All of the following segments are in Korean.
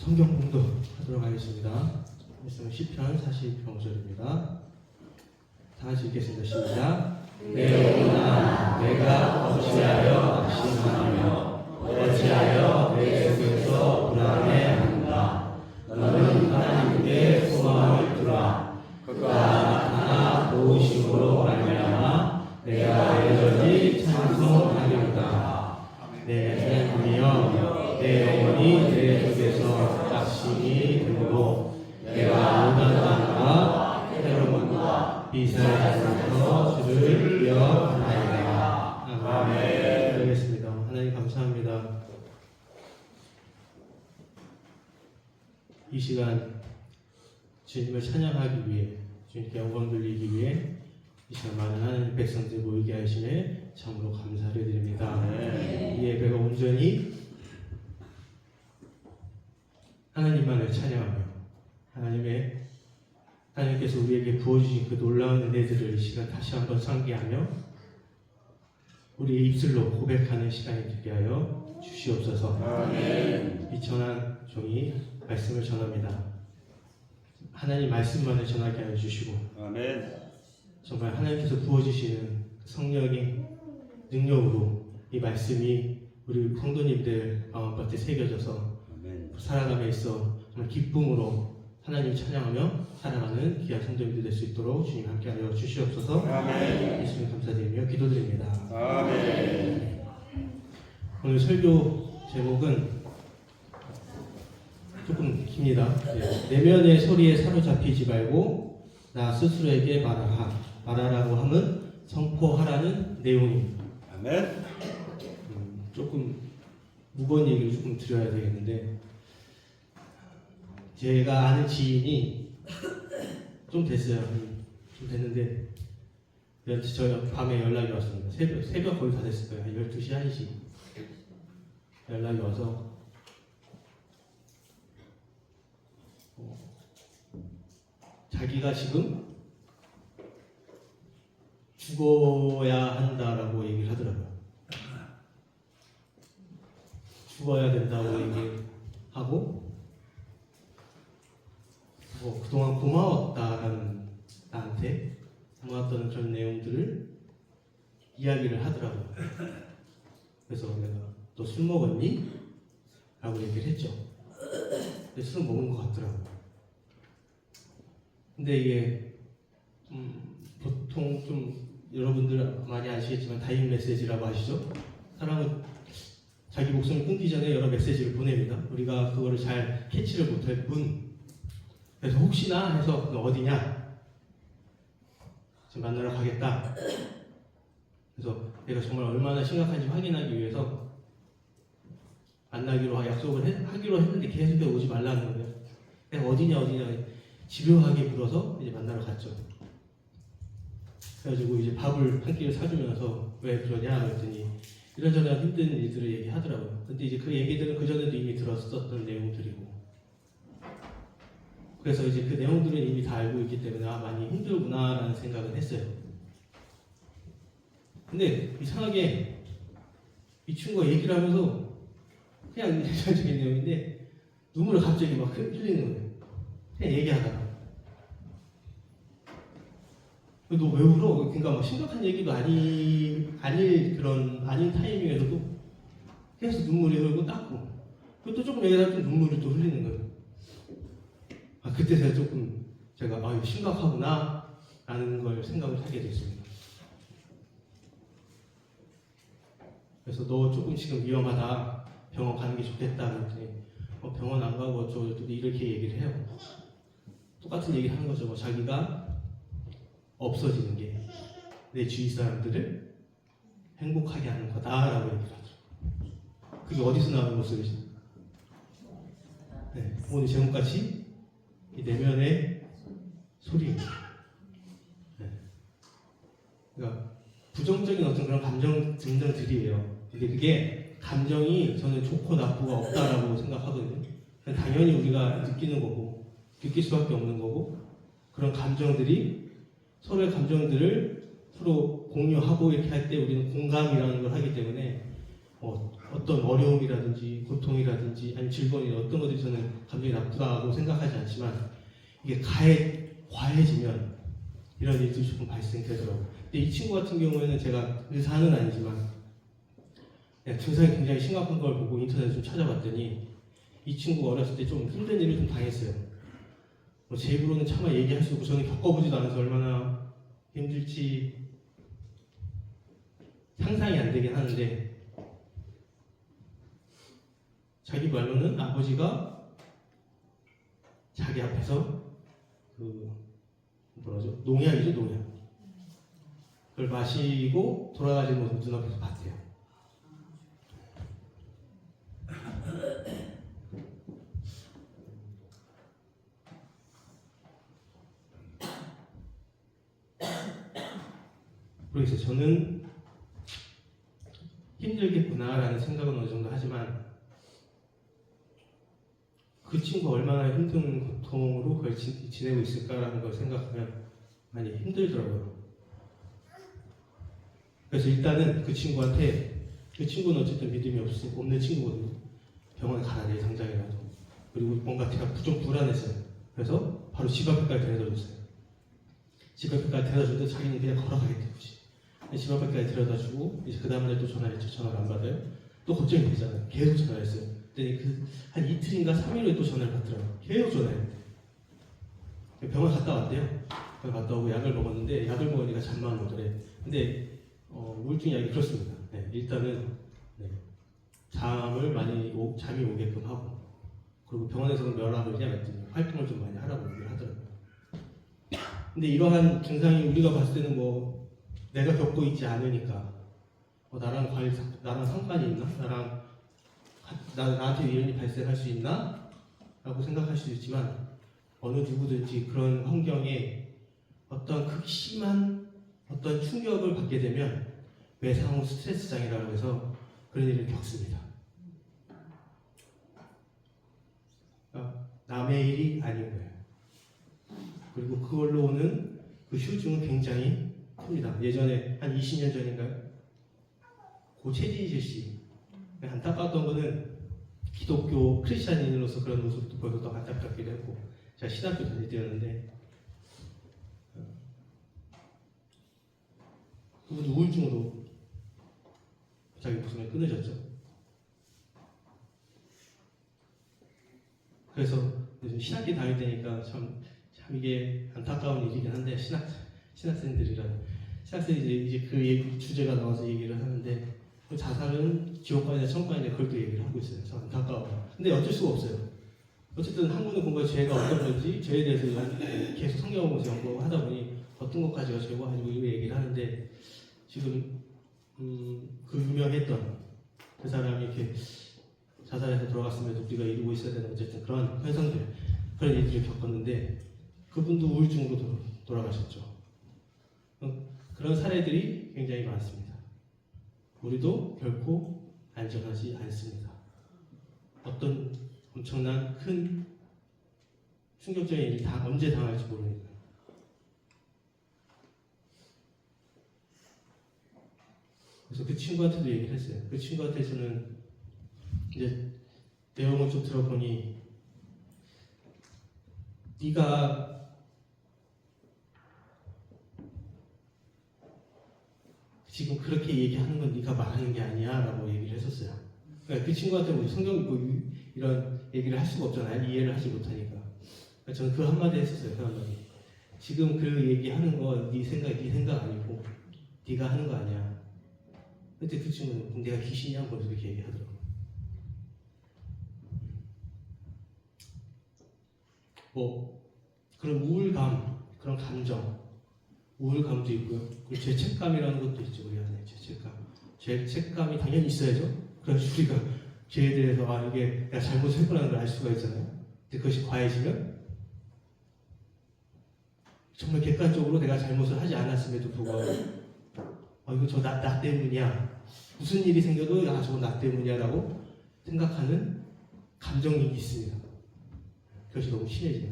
성경 공독하도록 하겠습니다. 말씀은 시편 45절입니다. 다 같이 읽겠습니다. 시작. 내 영혼아, 내가 어찌하여 낙심하며 어찌하여 내 속에서 불안해하는가. 너는 하나님께 소망을 두라. 그가 나타나 도우심으로 말미암아 내가 여전히 찬송하리로다. 내 하나님이여, 내 영혼이 내 속에서 낙심이 들고 내가 모든 땅과 해로움과 비살에서 주를 기억하나이다. 아멘. 기도하겠습니다. 하나님 감사합니다. 이 시간 주님을 찬양하기 위해, 주님께 영광 돌리기 위해 이 시간 많은 하나님 백성들 모이게 하심에 참으로 감사를 드립니다. 이 예배가 온전히 하나님만을 찬양하며 하나님께서 우리에게 부어주신 그 놀라운 은혜들을 이 시간 다시 한번 상기하며 우리의 입술로 고백하는 시간이 되게 하여 주시옵소서. 아멘. 이 전한 종이 말씀을 전합니다. 하나님 말씀만을 전하게 하여 주시고, 아멘. 정말 하나님께서 부어주시는 성령의 능력으로 이 말씀이 우리 성도님들 마음밭에 새겨져서 살아감에 있어 정말 기쁨으로 하나님을 찬양하며 살아가는 귀한 성도님들 될 수 있도록 주님 함께하여 주시옵소서. 아멘. 예수님 감사드리며 기도드립니다. 아멘. 오늘 설교 제목은 조금 깁니다. 내면의 소리에 사로잡히지 말고 나 스스로에게 말하라고 하면 선포하라는 내용입니다. 아멘. 조금 무거운 얘기를 조금 드려야 되겠는데, 제가 아는 지인이 좀 됐어요. 좀 됐는데 저 밤에 연락이 왔습니다. 새벽 거의 다 됐을 거예요. 12시, 1시 연락이 와서 자기가 지금 죽어야 한다라고 얘기를 하더라고요. 죽어야 된다고 얘기하고, 그동안 고마웠다라는, 나한테 고마웠다는 그런 내용들을 이야기를 하더라고요. 그래서 내가 너 술 먹었니? 라고 얘기를 했죠. 근데 술은 먹은 것 같더라고요. 근데 이게 보통 좀 여러분들 많이 아시겠지만 다이렉트 메시지라고 아시죠? 사람은 자기 목숨이 끊기 전에 여러 메시지를 보냅니다. 우리가 그거를 잘 캐치를 못할 뿐. 그래서 혹시나 해서 너 어디냐? 지금 만나러 가겠다. 그래서 내가 정말 얼마나 심각한지 확인하기 위해서 만나기로 약속을 하기로 했는데 계속 오지 말라는 거예요. 내가 어디냐 집요하게 물어서 이제 만나러 갔죠. 그래가지고 이제 밥을 한 끼를 사주면서 왜 그러냐 그랬더니 이런저런 힘든 일들을 얘기하더라고요. 근데 이제 그 얘기들은 그전에도 이미 들었었던 내용들이고, 그래서 이제 그 내용들은 이미 다 알고 있기 때문에 많이 힘들구나라는 생각을 했어요. 근데 이상하게 이 친구가 얘기를 하면서 그냥 일반적인 내용인데 눈물을 갑자기 막 흘리는 거예요. 그냥 얘기하다가. 너 왜 울어? 그러니까 막 심각한 얘기도 아닌 타이밍에서도 계속 눈물이 흐르고 닦고, 그리고 또 조금 얘기하다 또 눈물이 또 흘리는 거예요. 그때 제가 이거 심각하구나 라는 걸 생각을 하게 됐습니다. 그래서 너 조금 지금 위험하다, 병원 가는 게 좋겠다 그랬더니 병원 안 가고 어쩌고 이렇게 얘기를 해요. 똑같은 얘기를 하는 거죠. 자기가 없어지는 게 내 주위 사람들을 행복하게 하는 거다라고 얘기를 하죠. 그게 어디서 나오는 모습이죠? 네, 오늘 제목같이 이 내면의 소리입니다. 네. 그러니까 부정적인 어떤 그런 감정 증상들이에요. 근데 그게 감정이 저는 좋고 나쁘가 없다라고 생각하거든요. 당연히 우리가 느끼는 거고, 느낄 수밖에 없는 거고, 그런 감정들이 서로의 감정들을 서로 공유하고 이렇게 할 때 우리는 공감이라는 걸 하기 때문에 어떤 어려움이라든지 고통이라든지 아니면 즐거움이 어떤 것들이 저는 감정이 나쁘다고 생각하지 않지만 이게 과해지면 이런 일들이 조금 발생되더라고요. 근데 이 친구 같은 경우에는 제가 의사는 아니지만 증상이 굉장히 심각한 걸 보고 인터넷에 좀 찾아봤더니 이 친구가 어렸을 때 좀 힘든 일을 좀 당했어요. 제 입으로는 차마 얘기할 수 없고 저는 겪어보지도 않아서 얼마나 힘들지 상상이 안 되긴 하는데 자기 말로는 아버지가 자기 앞에서 농약이죠, 농약. 그걸 마시고 돌아가시는 모습 눈앞에서 봤대요. 그래서 저는 힘들겠구나라는 생각은 어느 정도 하지만 그 친구가 얼마나 힘든 고통으로 그걸 지내고 있을까라는 걸 생각하면 많이 힘들더라고요. 그래서 일단은 그 친구한테, 그 친구는 어쨌든 믿음이 없는 친구거든요. 병원에 가야 돼, 당장이라도. 그리고 뭔가 제가 좀 불안했어요. 그래서 바로 집 앞에까지 데려다줬어요. 집 앞에까지 데려다줬는데 자기는 그냥 걸어가겠대, 굳이. 집 앞에까지 데려다주고 이제 그 다음날 또 전화했죠. 전화를 안 받아요. 또 걱정이 되잖아요. 계속 전화했어요. 그랬더니 한 이틀인가 3일 후에 또 전화를 받더라고요. 계속 전화했대. 병원 갔다 왔대요. 병원 갔다 오고 약을 먹었는데 약을 먹으니까 잠만 안 오더래. 근데 우울증 약이 그렇습니다. 네, 일단은 잠이 오게끔 하고 그리고 병원에서는 뭐라고 하냐 했더니 활동을 좀 많이 하라고 얘기를 하더라고요. 근데 이러한 증상이 우리가 봤을 때는 내가 겪고 있지 않으니까 나랑 상관이 있나? 나한테 이런 일이 발생할 수 있나? 라고 생각할 수도 있지만 어느 누구든지 그런 환경에 어떤 극심한 어떤 충격을 받게 되면 외상후 스트레스 장애라고 해서 그런 일을 겪습니다. 그러니까 남의 일이 아닌 거예요. 그리고 그걸로 오는 그 후유증은 굉장히 큽니다. 예전에 한 20년 전인가요? 고 최진실 씨. 안타까웠던 거는 기독교 크리스찬인으로서 그런 모습도 보여서 더 안타깝기도 했고 제가 신학교 다닐 때였는데 그분이 우울증으로 자기 목숨을 끊으셨죠. 그래서 요즘 신학기 다닐 때니까 참 이게 안타까운 일이긴 한데 신학생들이 이제 그 주제가 나와서 얘기를 하는데 자살은 지옥관이나 천국관이나 그걸 또 얘기를 하고 있어요. 참 안타까워요. 근데 어쩔 수가 없어요. 어쨌든 한국은 공부가 죄가 어떤 건지 죄에 대해서 계속 성경을 보면서 연구하다 보니 어떤 것까지가 죄고 가지고 이 얘기를 하는데 지금 그 유명했던 그 사람이 이렇게 자살해서 돌아갔음에도 우리가 이루고 있어야 되는 어쨌든 그런 현상들 그런 일들을 겪었는데 그분도 우울증으로 돌아가셨죠. 그런 사례들이 굉장히 많습니다. 우리도 결코 안전하지 않습니다. 어떤 엄청난 큰 충격적인 일이 언제 당할지 모르니까요. 그래서 그 친구한테도 얘기를 했어요. 그 친구한테서는 이제 내용을 좀 들어보니 네가 지금 그렇게 얘기하는 건 네가 말하는 게 아니야 라고 얘기를 했었어요. 그러니까 그 친구한테 우리 성경 읽고 이런 얘기를 할 수가 없잖아요. 이해를 하지 못하니까. 그러니까 저는 그 한마디 했었어요. 그 한마디. 지금 그 얘기하는 거 네 생각 아니고 네가 하는 거 아니야. 그때 그 친구는 내가 귀신이야? 뭐 이렇게 얘기하더라고요. 그런 우울감, 그런 감정 우울감도 있고요. 그리고 죄책감이라는 것도 있죠. 우리 안에 죄책감이 당연히 있어야죠. 그래서 우리가 죄에 대해서 이게 내가 잘못했구나는 걸 알 수가 있잖아요. 근데 그것이 과해지면 정말 객관적으로 내가 잘못을 하지 않았음에도 불구하고 이거 저 나 때문이야. 무슨 일이 생겨도 저거 나 때문이야 라고 생각하는 감정이 있습니다. 그것이 너무 심해져요.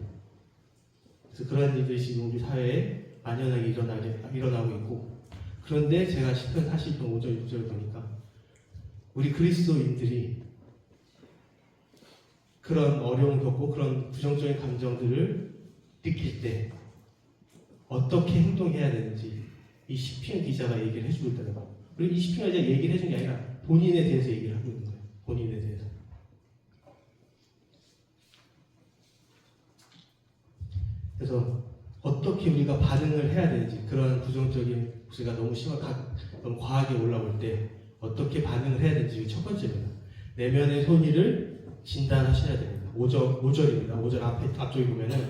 그래서 그러한 일들이 지금 우리 사회에 만연하게 일어나고 있고 그런데 제가 10편 40편 5절 6절 보니까 우리 그리스도인들이 그런 어려움을 겪고 그런 부정적인 감정들을 느낄 때 어떻게 행동해야 되는지 이 시편 기자가 얘기를 해주고 있다는 거예요. 그리고 이 시편 기자가 얘기를 해준 게 아니라 본인에 대해서 얘기를 하고 있는 거예요. 본인에 대해서. 그래서 어떻게 우리가 반응을 해야 되는지, 그런 부정적인 목소리가 너무 너무 과하게 올라올 때 어떻게 반응을 해야 되는지 첫 번째입니다. 내면의 손의를 진단하셔야 됩니다. 5절입니다. 5절 앞쪽에 보면은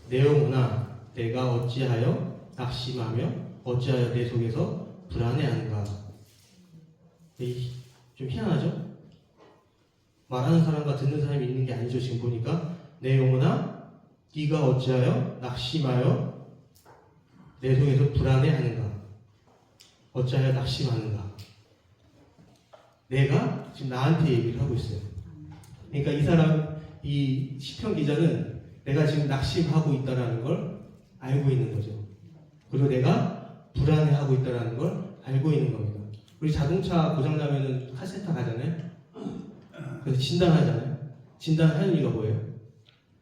내 영혼아 내가 어찌하여 낙심하며 어찌하여 내 속에서 불안해하는가. 좀 희한하죠? 말하는 사람과 듣는 사람이 있는 게 아니죠. 지금 보니까 내 영혼아 네가 어찌하여 낙심하여 내 속에서 불안해하는가. 어찌하여 낙심하는가. 내가 지금 나한테 얘기를 하고 있어요. 그러니까 이 시편 기자는 내가 지금 낙심하고 있다는 걸 알고 있는 거죠. 그리고 내가 불안해하고 있다는 걸 알고 있는 겁니다. 우리 자동차 고장나면은 카센터 가잖아요. 그래서 진단하잖아요. 진단하는 이유가 뭐예요?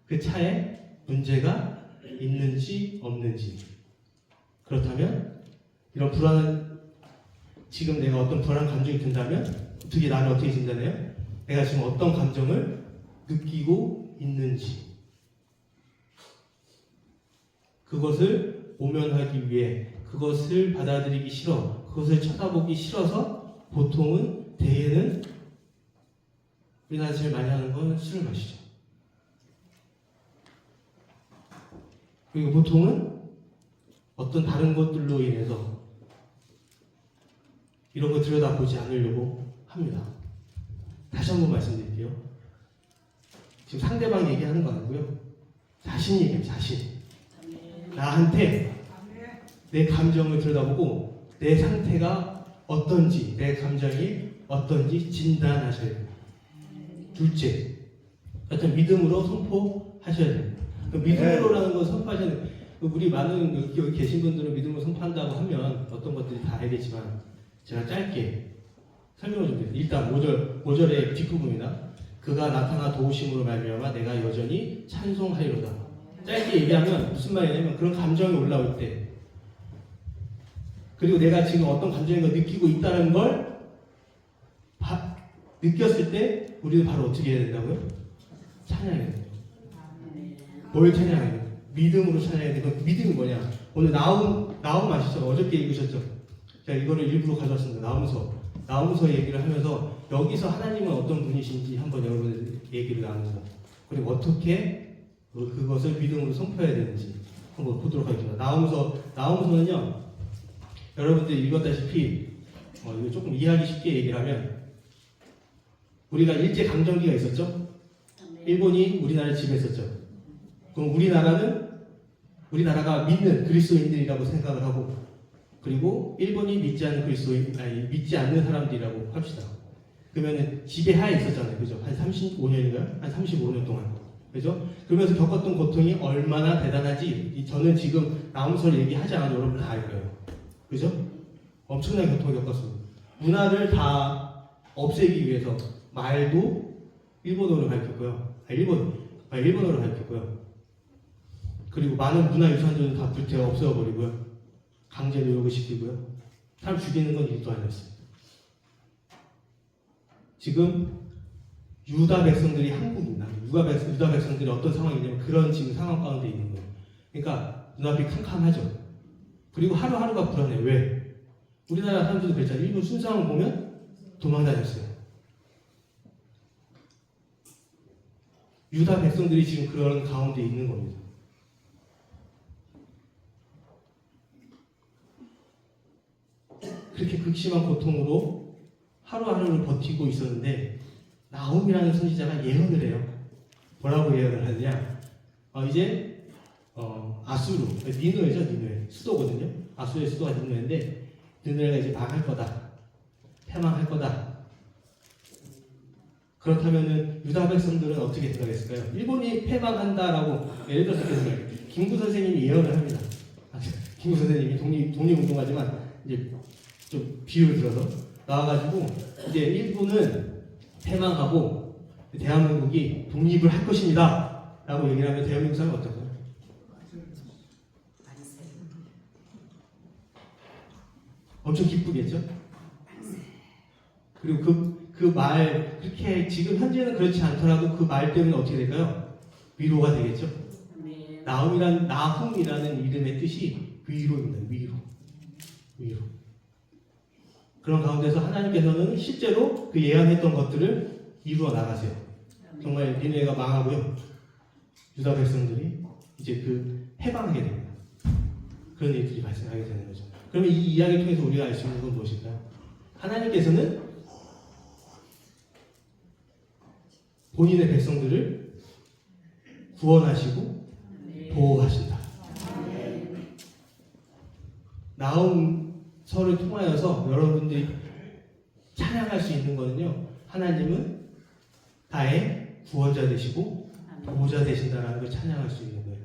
그 차에 문제가 있는지 없는지. 그렇다면 이런 불안한, 지금 내가 어떤 불안 감정이 든다면 나는 어떻게 진단해요? 내가 지금 어떤 감정을 느끼고 있는지. 그것을 모면하기 위해, 그것을 받아들이기 싫어, 그것을 쳐다보기 싫어서 보통은 대개는 우리나라 제일 많이 하는 건 술을 마시죠. 그리고 보통은 어떤 다른 것들로 인해서 이런 거 들여다보지 않으려고 합니다. 다시 한번 말씀드릴게요. 지금 상대방 얘기하는 거 아니고요. 자신 얘기해요. 자신. 나한테 내 감정을 들여다보고 내 상태가 어떤지, 내 감정이 어떤지 진단하셔야 돼요. 둘째, 어떤 믿음으로 선포하셔야 돼요. 믿음으로라는 걸 선포하셔야 돼요. 우리 많은 여기 계신 분들은 믿음으로 선포한다고 하면 어떤 것들이 다 알겠지만 제가 짧게 설명을 좀 드릴게요. 일단 5절의 뒷부분이나 그가 나타나 도우심으로 말미암아 내가 여전히 찬송하리로다. 짧게 얘기하면 무슨 말이냐면 그런 감정이 올라올 때, 그리고 내가 지금 어떤 감정을 느끼고 있다는 걸 느꼈을 때 우리는 바로 어떻게 해야 된다고요? 찬양해야 돼요. 뭘 찬양해야 돼요? 믿음으로 찬양해야 돼요. 그 믿음이 뭐냐? 오늘 나움 아시죠? 어저께 읽으셨죠? 제가 이거를 일부러 가져왔습니다. 나움서 얘기를 하면서 여기서 하나님은 어떤 분이신지 한번 여러분들 얘기를 나누고, 그리고 어떻게 그것을 믿음으로 선포해야 되는지 한번 보도록 하겠습니다. 나움서는요, 여러분들이 읽었다시피 이거 조금 이해하기 쉽게 얘기를 하면, 우리가 일제 강점기가 있었죠. 일본이 우리나라를 지배했었죠. 그럼 우리나라가 믿는 그리스도인들이라고 생각을 하고, 그리고 일본이 믿지 않는 사람들이라고 합시다. 그러면은 지배하에 있었잖아요. 그죠? 한 35년인가요? 한 35년 동안. 그죠? 그러면서 겪었던 고통이 얼마나 대단한지 저는 지금 나움서를 얘기하지 않아도 여러분 다 알 거예요. 그죠? 엄청난 고통을 겪었습니다. 문화를 다 없애기 위해서 말도 일본어로 가르쳤고요. 일본어로 가르쳤고요. 그리고 많은 문화유산들은 다 불태워 없애버리고요. 강제 노역을 시키고요. 사람 죽이는 건 일도 아니었습니다. 지금 유다 백성들이 한국입니다. 유다 백성들이 어떤 상황이냐면 그런 지금 상황 가운데 있는 거예요. 그러니까 눈앞이 캄캄하죠. 그리고 하루하루가 불안해요. 왜? 우리나라 사람들도 그랬잖아요. 일본 순상을 보면 도망 다녔어요. 유다 백성들이 지금 그런 가운데 있는 겁니다. 그렇게 극심한 고통으로 하루하루를 버티고 있었는데 나홈이라는 선지자가 예언을 해요. 뭐라고 예언을 하느냐? 이제 아수르, 니느웨죠, 니느웨 수도거든요. 아수르의 수도가 니느웨인데 니느웨가 이제 망할 거다, 패망할 거다. 그렇다면은 유다 백성들은 어떻게 생각했을까요? 일본이 패망한다라고 예를 들어서 김구 선생님이 예언을 합니다. 김구 선생님이 독립운동하지만 이제 좀 비유를 들어서 나와가지고 이제 일본은 패망하고 대한민국이 독립을 할 것입니다 라고 얘기를 하면 대한민국 사람은 어떨까요? 엄청 기쁘겠죠? 그리고 그 말, 그렇게 지금 현재는 그렇지 않더라도 그 말 때문에 어떻게 될까요? 위로가 되겠죠? 나훔이라는 이름의 뜻이 위로입니다. 위로. 그런 가운데서 하나님께서는 실제로 그 예언했던 것들을 이루어 나가세요. 정말 니느웨가 망하고요. 유다 백성들이 이제 그 해방하게 됩니다. 그런 일들이 발생하게 되는 거죠. 그러면 이 이야기를 통해서 우리가 알 수 있는 건 무엇일까요? 하나님께서는 본인의 백성들을 구원하시고 보호하신다. 나훔서를 통하여서 여러분들이 찬양할 수 있는 거는요, 하나님은 나의 구원자 되시고 보호자 되신다라는 걸 찬양할 수 있는 거예요.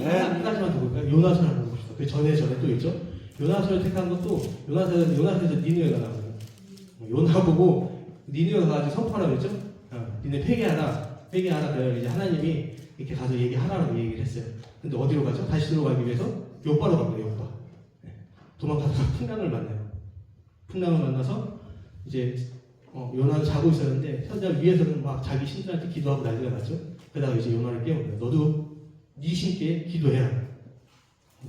한 가지만 더 볼까요? 요나서를 한번 봅시다. 그 전에 또 있죠. 요나서를 택한 것도 요나서에서 니느웨가 나와요. 요나 보고 니느웨가 가지고 선포하라고 그랬죠. 니네 회개하라 그래요. 이제 하나님이 이렇게 가서 얘기하라고 얘기를 했어요. 근데 어디로 가죠? 다시 들어가기 위해서 요바로 갑니다. 요바. 도망가다가 풍랑을 만나요. 풍랑을 만나서 이제 요나는 자고 있었는데 현장 위에서는 막 자기 신들한테 기도하고 난리가 났죠. 그러다가 이제 요나를 깨웁니다. 너도 네 신께 기도해라.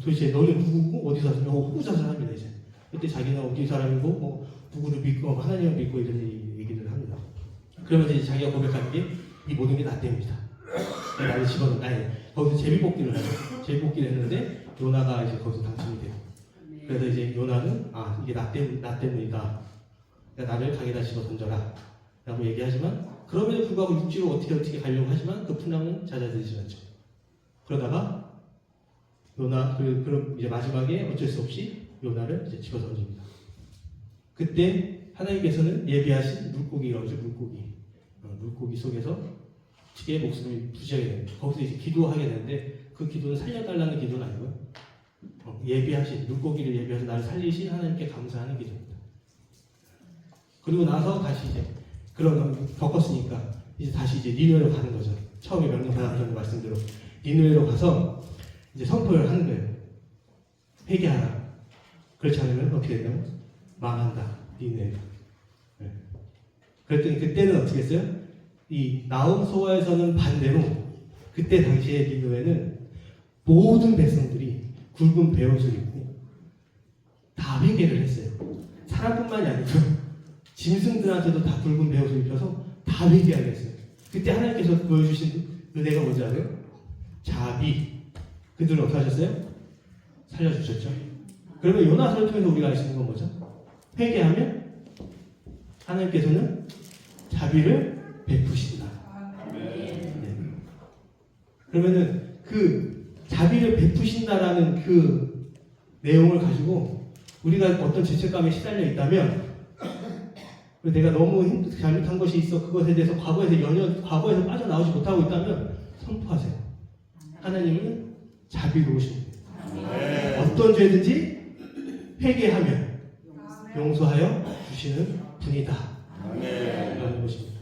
도대체 너는 누구고 어디 사람이고 호구자 사람이다 이제. 그때 자기는 어디 사람이고 뭐 누구를 믿고 하나님을 믿고 이런 얘기를 합니다. 그러면서 이제 자기가 고백하는 게 이 모든 게 나 때문이다. 나를 집어넣어. 거기서 제비뽑기를 하죠. 제비뽑기를 했는데 요나가 이제 거기서 당첨이 돼요. 그래서 이제 요나는 이게 나 때문이다. 그러니까 나를 강에다 집어 던져라. 라고 얘기하지만 그럼에도 불구하고 육지로 어떻게 가려고 하지만 그 풍랑은 잦아들지 않죠. 그러다가 그럼 이제 마지막에 어쩔 수 없이 요나를 이제 집어 던집니다. 그때 하나님께서는 예비하신 물고기라고 하죠. 물고기 속에서 지게 목숨을 부지하게 됩니다. 거기서 이제 기도하게 되는데 그 기도는 살려달라는 기도는 아니고요. 예비하신 물고기를 예비해서 나를 살리신 하나님께 감사하는 기도입니다. 그리고 나서 다시 이제 그런 겪었으니까 이제 다시 이제 니느웨로 가는 거죠. 처음에 명령 받았던 말씀대로 니느웨로 가서 이제 선포를 하는 거예요. 회개하라. 그렇지 않으면 어떻게 되냐면 망한다. 니느웨가. 그랬더니 그때는 어떻게 했어요? 이 나훔소와에서는 반대로 그때 당시에 니느웨는 모든 백성들이 굵은 베옷을 입고 다 회개를 했어요. 사람뿐만이 아니고 짐승들한테도 다 굵은 베옷을 입혀서 다 회개하게 했어요. 그때 하나님께서 보여주신 은혜가 뭔지 아세요? 자비. 그들은 어떻게 하셨어요? 살려주셨죠. 그러면 요나서를 통해서 우리가 알 수 있는 건 뭐죠? 회개하면 하나님께서는 자비를 베푸신다. 네. 그러면은 그 자비를 베푸신다라는 그 내용을 가지고 우리가 어떤 죄책감에 시달려 있다면 내가 너무 잘못한 것이 있어 그것에 대해서 과거에서 빠져나오지 못하고 있다면 선포하세요. 하나님은 자비로우십니다. 어떤 죄든지 회개하면 용서하여 주시는 분이다. 라는 것입니다.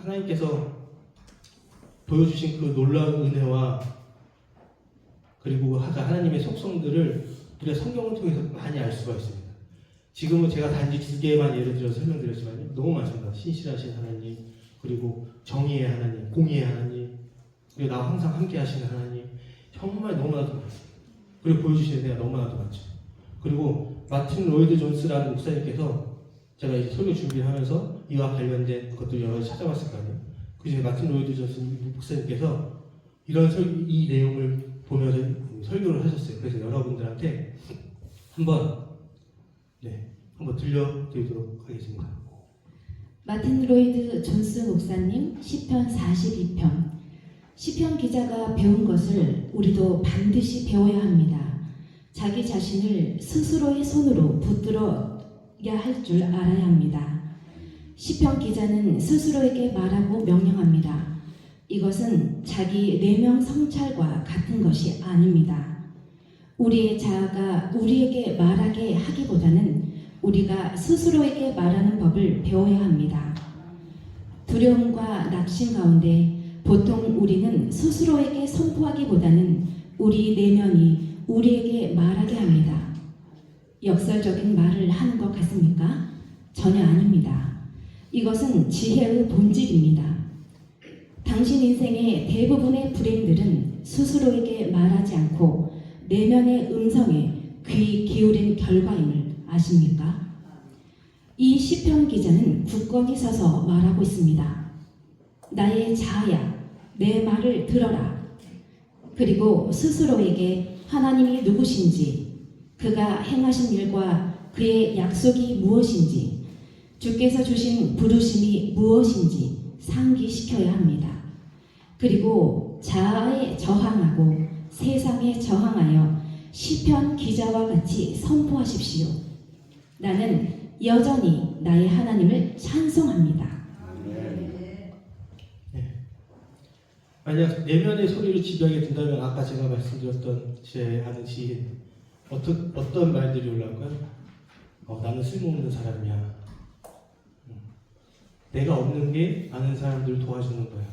하나님께서 보여주신 그 놀라운 은혜와 그리고 하나님의 속성들을 우리가 성경을 통해서 많이 알 수가 있습니다. 지금은 제가 단지 2개만 예를 들어서 설명드렸지만요. 너무 많습니다. 신실하신 하나님, 그리고 정의의 하나님, 공의의 하나님, 그리고 나와 항상 함께 하시는 하나님, 정말 너무나도 많습니다. 그리고 보여주시는 데가 너무나도 많죠. 그리고 마틴 로이드 존스라는 목사님께서 제가 이제 설교 준비를 하면서 이와 관련된 것들 여러 가지 찾아봤을 거 아니에요. 그 중에 마틴 로이드 존스 목사님께서 이 내용을 보면서 설교를 하셨어요. 그래서 여러분들한테 한번 들려드리도록 하겠습니다. 마틴 로이드 존스 목사님 시편 42편. 시편 기자가 배운 것을 우리도 반드시 배워야 합니다. 자기 자신을 스스로의 손으로 붙들어야 할 줄 알아야 합니다. 시편 기자는 스스로에게 말하고 명령합니다. 이것은 자기 내면 성찰과 같은 것이 아닙니다. 우리의 자아가 우리에게 말하게 하기보다는 우리가 스스로에게 말하는 법을 배워야 합니다. 두려움과 낙심 가운데 보통 우리는 스스로에게 선포하기보다는 우리 내면이 우리에게 말하게 합니다. 역설적인 말을 하는 것 같습니까? 전혀 아닙니다. 이것은 지혜의 본질입니다. 당신 인생의 대부분의 불행들은 스스로에게 말하지 않고 내면의 음성에 귀 기울인 결과임을 아십니까? 이 시편 기자는 굳건히 서서 말하고 있습니다. 나의 자아야, 내 말을 들어라. 그리고 스스로에게 하나님이 누구신지, 그가 행하신 일과 그의 약속이 무엇인지, 주께서 주신 부르심이 무엇인지 상기시켜야 합니다. 그리고 자아에 저항하고 세상에 저항하여 시편 기자와 같이 선포하십시오. 나는 여전히 나의 하나님을 찬송합니다. 만약 내면의 소리를 지배하게 된다면 아까 제가 말씀드렸던 제 아는 지인 어떤 말들이 올라올까요? 나는 쓸모없는 사람이야. 내가 없는 게 많은 사람들을 도와주는 거야.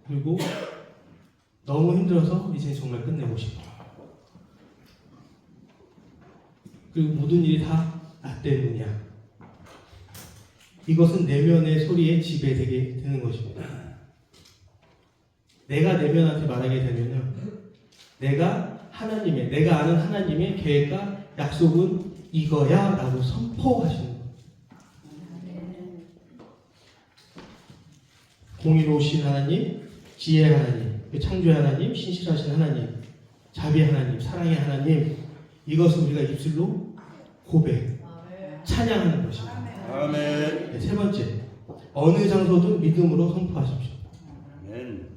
그리고 너무 힘들어서 이제 정말 끝내고 싶어. 그리고 모든 일이 다 나 때문이야. 이것은 내면의 소리에 지배되게 되는 것입니다. 내가 내면한테 말하게 되면요, 내가 아는 하나님의 계획과 약속은 이거야 라고 선포하시는 거예요. 공의로우신 하나님, 지혜의 하나님, 창조의 하나님, 신실하신 하나님, 자비의 하나님, 사랑의 하나님, 이것을 우리가 입술로 고백, 찬양하는 것입니다. 아멘. 네, 세 번째, 어느 장소든 믿음으로 선포하십시오. 아멘.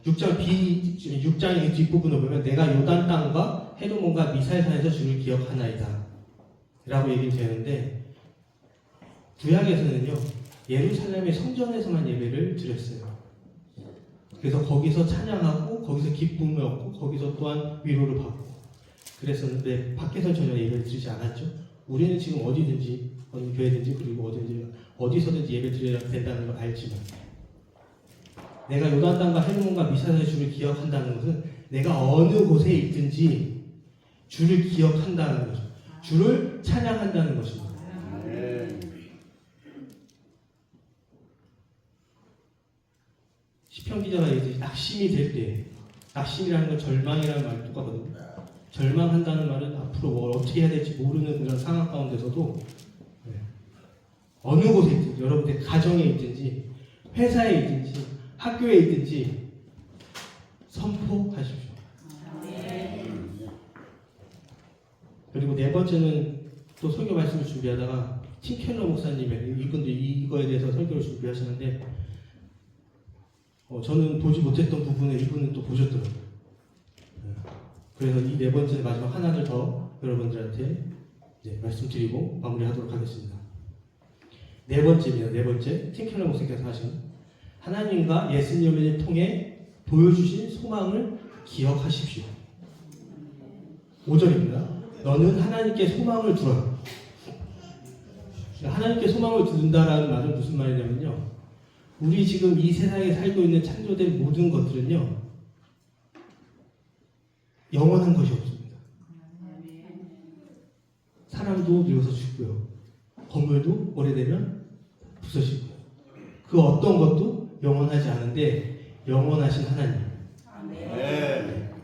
6장의 뒷부분을 보면 내가 요단 땅과 헤르몬과 미살산에서 주를 기억하나이다 라고 얘기를 되는데, 구약에서는요 예루살렘의 성전에서만 예배를 드렸어요. 그래서 거기서 찬양하고 거기서 기쁨을 얻고 거기서 또한 위로를 받고 그랬었는데 밖에서 전혀 예배를 드리지 않았죠. 우리는 지금 어디든지 어느 교회든지 그리고 어디서든지 예배를 드려야 된다는 걸 알지만, 내가 요단 땅과 헤르몬과 미사사의 주를 기억한다는 것은 내가 어느 곳에 있든지 주를 기억한다는 거죠. 주를 찬양한다는 것입니다. 아멘. 시편 기자가 이제 낙심이 될 때, 낙심이라는 건 절망이라는 말이 똑같거든요. 절망한다는 말은 앞으로 뭘 어떻게 해야 될지 모르는 그런 상황 가운데서도 어느 곳에 있든지, 여러분들 가정에 있든지 회사에 있든지 학교에 있든지 선포하십시오. 그리고 네 번째는 또 설교 말씀을 준비하다가 팀 켈러 목사님의 이분들이 이거에 대해서 설교를 준비하시는데 저는 보지 못했던 부분을 이분은 또 보셨더라고요. 그래서 이 네 번째 마지막 하나를 더 여러분들한테 말씀드리고 마무리하도록 하겠습니다. 네 번째입니다. 네 번째, 팀 켈러 목사님께서 하신 하나님과 예수님을 통해 보여주신 소망을 기억하십시오. 5절입니다. 너는 하나님께 소망을 두라. 하나님께 소망을 두는다라는 말은 무슨 말이냐면요, 우리 지금 이 세상에 살고 있는 창조된 모든 것들은요 영원한 것이 없습니다. 사람도 늙어서 죽고요, 건물도 오래되면 부서지고요, 그 어떤 것도 영원하지 않은데 영원하신 하나님, 아멘.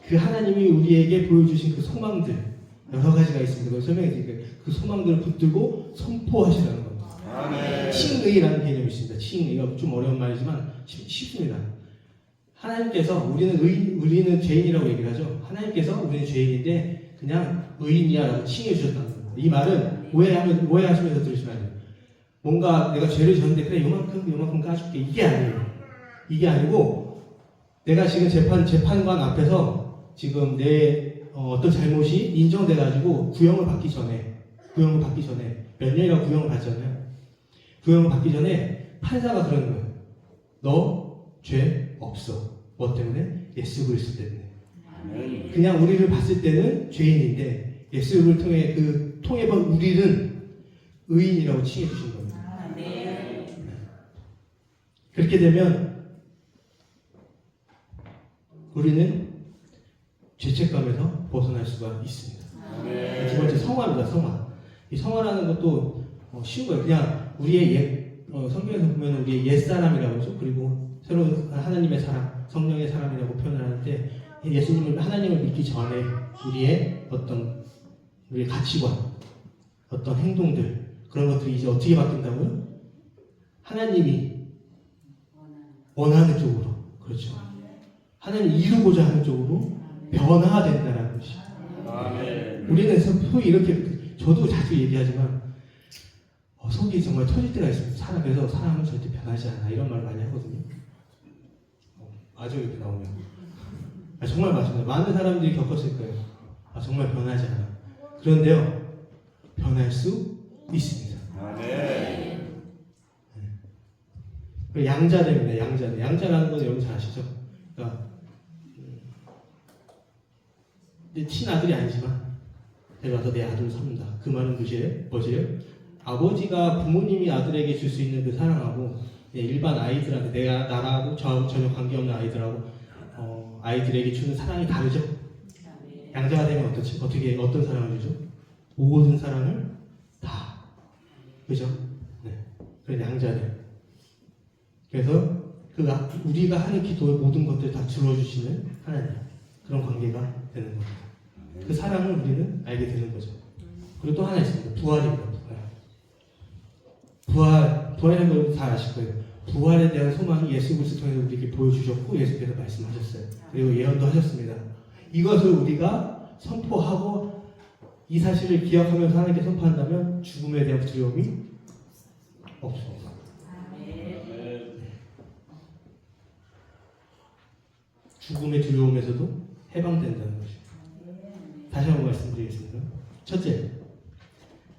그 하나님이 우리에게 보여주신 그 소망들 여러 가지가 있습니다. 그걸 설명해 드릴게요. 그 소망들을 붙들고 선포하시라는 겁니다. 아멘. 칭의라는 개념이 있습니다. 칭의가 좀 어려운 말이지만 쉽습니다. 하나님께서 우리는 죄인이라고 얘기를 하죠. 하나님께서 우리는 죄인인데 그냥 의인이야라고 칭해 주셨다는 겁니다. 이 말은 오해하시면서 들으시면 안 돼요. 뭔가 내가 죄를 졌는데 그래 요만큼 까줄게, 이게 아니에요. 이게 아니고 내가 지금 재판관 앞에서 지금 내 어떤 잘못이 인정돼가지고 구형을 받기 전에 몇 년이라고 구형을 받잖아요. 구형 받기 전에 판사가 그러는 거예요. 너 죄 없어. 뭐 때문에? 예수 그리스도 때문에. 아멘. 그냥 우리를 봤을 때는 죄인인데 예수를 통해 통해 본 우리는 의인이라고 칭해 주신 겁니다. 그렇게 되면 우리는 죄책감에서 벗어날 수가 있습니다. 두 번째 성화입니다. 성화. 이 성화라는 것도 쉬운 거예요. 그냥 우리의 성경에서 보면 우리의 옛 사람이라고 하죠. 그리고 새로운 하나님의 사람, 성령의 사람이라고 표현을 하는데 하나님을 믿기 전에 우리의 가치관, 어떤 행동들 그런 것들이 이제 어떻게 바뀐다고요? 하나님이 원하는 쪽으로, 그렇죠. 하나님이 이루고자 하는 쪽으로 변화된다는 것이. 아멘. 우리는 소위 이렇게 저도 자주 얘기하지만 속이 정말 터질 때가 있습니다. 그래서 사람은 절대 변하지 않아 이런 말을 많이 하거든요. 맞아요, 이렇게 나오면. 정말 맞습니다. 많은 사람들이 겪었을 거예요. 정말 변하지 않아. 그런데요, 변할 수 있습니다. 아멘. 양자됩니다. 양자돼. 양자라는 건 여러분 잘 아시죠? 그러니까 내 친아들이 아니지만 데려와서 내 아들을 삽니다. 그 말은 뭐지요? 아버지가 부모님이 아들에게 줄 수 있는 그 사랑하고 일반 아이들한테 나라고 저하고 전혀 관계없는 아이들에게 주는 사랑이 다르죠? 양자가 되면 어떤 사랑을 주죠? 모든 사랑을 다. 그죠? 네. 그래서 양자돼. 그래서 우리가 하는 기도의 모든 것들을 다 들어주시는 하나님. 그런 관계가 되는 겁니다. 그 사랑을 우리는 알게 되는 거죠. 그리고 또 하나 있습니다. 부활입니다. 부활이라는 걸 다 아실 거예요. 부활에 대한 소망이 예수 그리스도 통해서 우리에게 보여주셨고 예수께서 말씀하셨어요. 그리고 예언도 하셨습니다. 이것을 우리가 선포하고 이 사실을 기억하면서 하나님께 선포한다면 죽음에 대한 두려움이 없습니다. 죽음의 두려움에서도 해방된다는 것이죠. 다시 한번 말씀드리겠습니다. 첫째,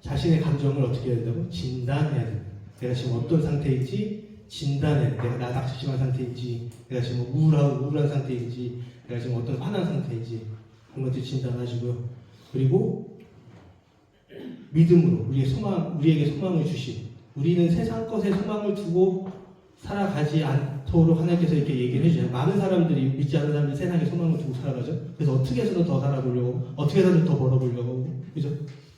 자신의 감정을 어떻게 해야 된다고? 진단해야 됩니다. 내가 지금 어떤 상태인지 진단해야 돼. 내가 낙심한 상태인지, 내가 지금 우울한 상태인지, 내가 지금 어떤 화난 상태인지 그런 것들 진단하시고요. 그리고 믿음으로 우리에게 소망을 주신, 우리는 세상 것에 소망을 두고 살아가지 않도록 하나님께서 이렇게 얘기를 해주잖아요. 많은 사람들이, 믿지 않는 사람들이 세상에 소망을 두고 살아가죠. 그래서 어떻게 해서든 더 살아보려고, 어떻게 해서든 더 벌어보려고, 그죠?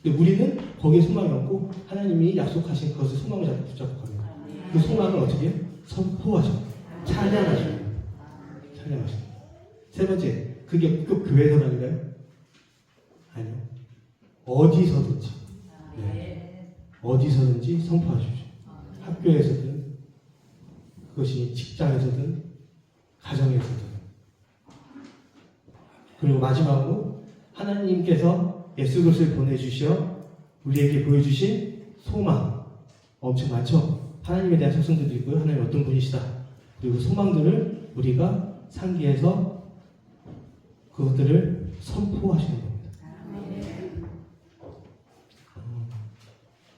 근데 우리는 거기에 소망이 없고 하나님이 약속하신 그것을 소망을 잡고 붙잡고 갑니다. 그 소망을 어떻게 해요? 선포하죠. 찬양하죠. 세 번째, 그게 꼭 교회에서만인가요? 아니요. 어디서든지. 네. 어디서든지 선포하십시오. 학교에서든, 그것이 직장에서든, 가정에서든. 그리고 마지막으로 하나님께서 예수 그리스도를 보내주셔 우리에게 보여주신 소망 엄청 많죠? 하나님에 대한 속성들도 있고요. 하나님 어떤 분이시다. 그리고 소망들을 우리가 상기해서 그것들을 선포하시는 겁니다.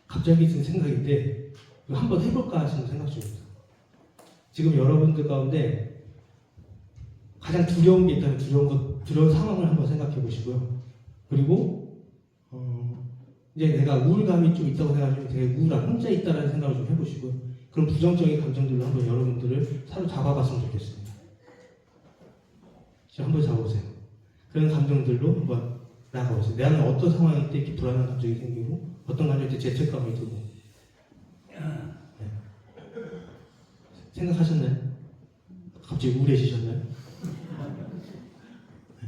갑자기 든 생각인데 이거 한번 해볼까 하시는 생각 중입니다. 지금 여러분들 가운데 가장 두려운 게 있다면 두려운 상황을 한번 생각해 보시고요. 그리고 이제 내가 우울감이 좀 있다고 생각하시면 되게 혼자 있다라는 생각을 좀 해보시고요. 그런 부정적인 감정들로 한번 여러분들을 사로잡아봤으면 좋겠습니다. 지금 한번 잡아보세요. 그런 감정들로 한번 나가보세요. 내가 어떤 상황일 때 이렇게 불안한 감정이 생기고 어떤 감정일 때 죄책감이 들고 네. 생각하셨나요? 갑자기 우울해지셨나요? 네.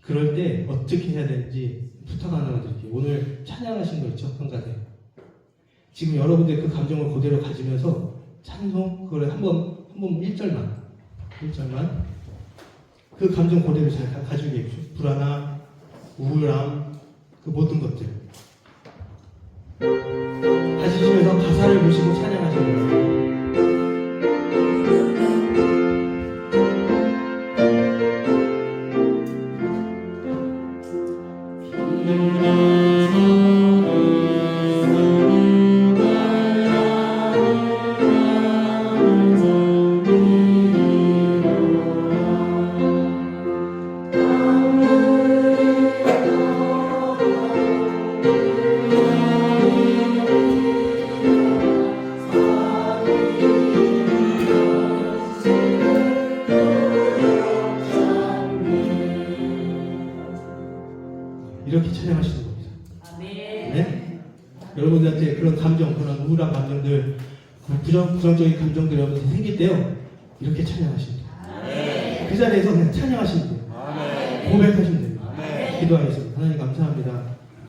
그럴 때 어떻게 해야 되는지 부탁 하나 드릴게요. 오늘 찬양하신 거 있죠? 성가대. 지금 여러분들 그 감정을 그대로 가지면서 찬송 그걸 한번 1절만 그 감정 그대로 잘 가지고 계십시오. 불안함, 우울함, 그 모든 것들 가지시면서 가사를 보시고 찬양하시는 거예요. 아 이렇게 찬양하시는 겁니다. 네? 여러분들한테 그런 감정, 그런 우울한 감정들, 부정적인 감정들이 여러분한테 생길 때요, 이렇게 찬양하시면 돼요. 그 자리에서 그냥 찬양하시면 돼요. 고백하시면 됩니다. 기도하겠습니다. 하나님 감사합니다.